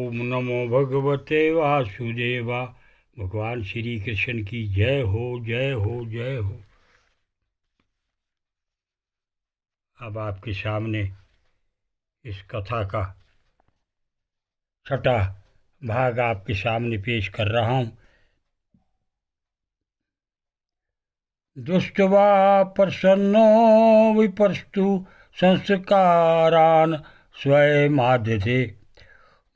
ओम नमो भगवते वासुदेवा। भगवान श्री कृष्ण की जय हो, जय हो, जय हो। अब आपके सामने इस कथा का छठा भाग आपके सामने पेश कर रहा हूँ। दुष्टवा प्रसन्नो विपस्तु संस्कारान् स्वयमादधे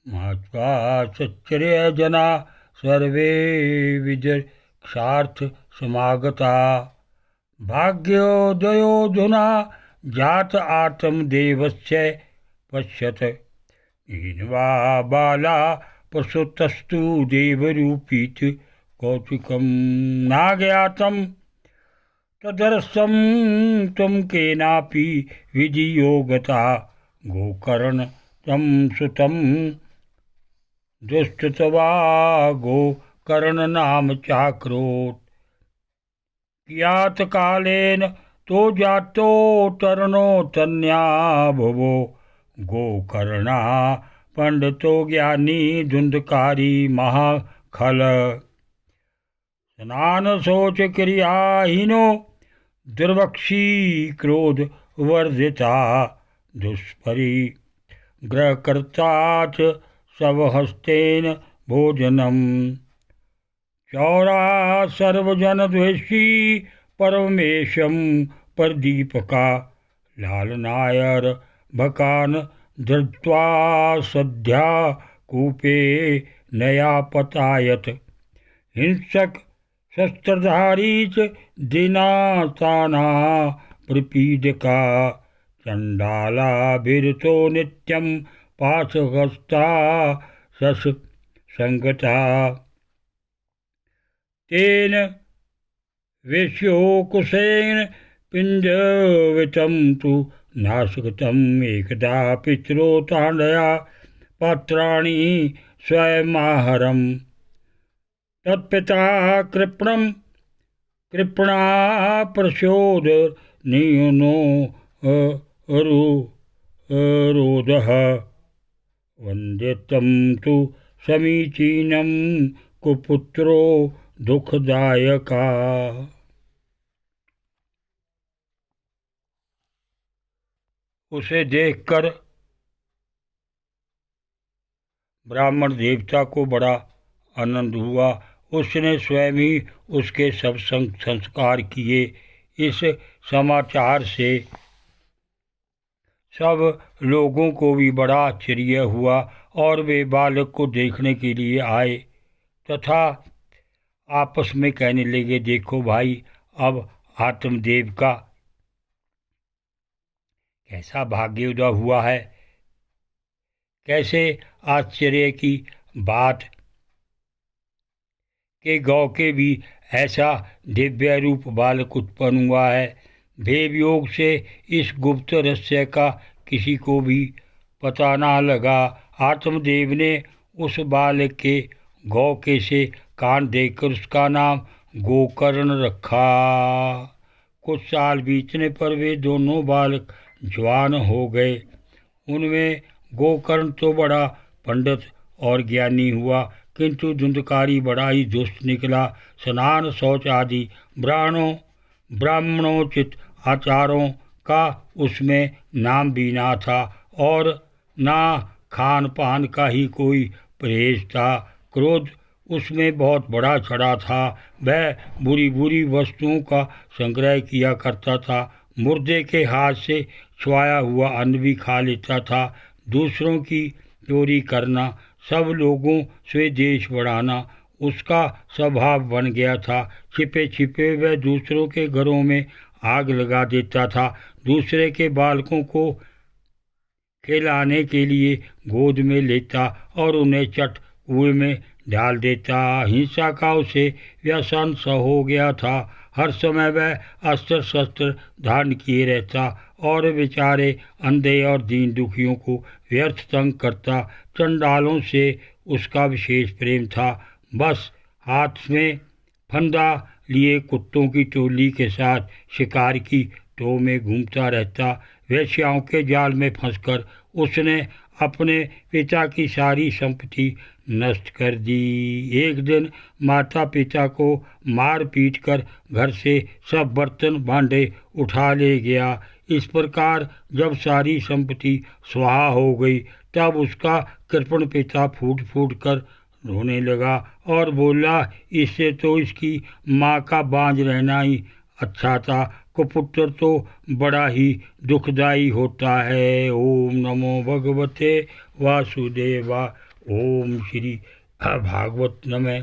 महात्मा सच्चर्य जना सर्वे विदक्षार्थ समागता भाग्योदयोधुना जात आत्मदेवस्य पश्यत हीनवा बाला प्रसुतस्तु देवरूपीत कौतुकं नाज्ञातं तदर्शं त्वं केनापि विधियोगता गोकर्ण तं सुतं दुष्टतवा गोकर्ण नाम चाक्रोत् कियात कालेन तो जातो तरणो तन्या भुवो गोकर्णा पंडितो ज्ञानी धुंधकारी महाखल स्नान शोच क्रियाहीनो दुर्वक्षी क्रोध वर्धिता दुष्परि ग्रहकर्ता च स्वहस्तेन भोजनम चौरा सर्वजनद्वेषी परमेशं प्रदीपका लालनायर भकान धृत्वा सद्या कूपे नया पतायत हिंसक शस्त्रधारी च दिनाताना प्रपीडका चंडालाभिरतो नित्यं पाशहस्ता शश संगता तेन वेश्योकुशेन पिञ्जवितं तु नाशकृतम् एकदा पितरो ताडया पात्राणि स्वयमाहरम् तत्पिता कृपणा प्रचोद नियुनो रोदः वन्द्यतं तु समीचीनं कुपुत्रो दुखदायका। उसे देखकर ब्राह्मण देवता को बड़ा आनंद हुआ। उसने स्वयं ही उसके सब संस्कार किए। इस समाचार से सब लोगों को भी बड़ा आश्चर्य हुआ और वे बालक को देखने के लिए आए तथा आपस में कहने लगे, देखो भाई, अब आत्मदेव का कैसा भाग्योदय हुआ है। कैसे आश्चर्य की बात के गौ के भी ऐसा दिव्य रूप बालक उत्पन्न हुआ है। भेद योग से इस गुप्त रहस्य का किसी को भी पता ना लगा। आत्मदेव ने उस बालक के गौ के से कान देखकर उसका नाम गोकर्ण रखा। कुछ साल बीतने पर वे दोनों बालक जवान हो गए। उनमें गोकर्ण तो बड़ा पंडित और ज्ञानी हुआ, किंतु धुंधकारी बड़ा ही दुष्ट निकला। स्नान शौच आदि ब्राह्मणोचित आचारों का उसमें नाम भी ना था और ना खान पान का ही कोई परहेज था। क्रोध उसमें बहुत बड़ा चढ़ा था। वह बुरी बुरी वस्तुओं का संग्रह किया करता था। मुर्दे के हाथ से छुआया हुआ अन्न भी खा लेता था। दूसरों की चोरी करना, सब लोगों से द्वेष बढ़ाना उसका स्वभाव बन गया था। छिपे छिपे वह दूसरों के घरों में आग लगा देता था। दूसरे के बालकों को खिलाने के लिए गोद में लेता और उन्हें चट कुएं में डाल देता। हिंसा का उसे व्यसन सा हो गया था। हर समय वह अस्त्र शस्त्र धारण किए रहता और बेचारे अंधे और दीन दुखियों को व्यर्थ तंग करता। चंडालों से उसका विशेष प्रेम था। बस हाथ में फंदा लिए कुत्तों की टोली के साथ शिकार की टोह में घूमता रहता। वेश्याओं के जाल में फंसकर उसने अपने पिता की सारी संपत्ति नष्ट कर दी। एक दिन माता पिता को मार पीट कर घर से सब बर्तन भांडे उठा ले गया। इस प्रकार जब सारी संपत्ति स्वाहा हो गई तब उसका कृपण पिता फूट फूट कर रोने लगा और बोला, इससे तो इसकी माँ का बांझ रहना ही अच्छा था। कुपुत्र तो बड़ा ही दुखदाई होता है। ओम नमो भगवते वासुदेवा। ओम श्री भागवत नमः।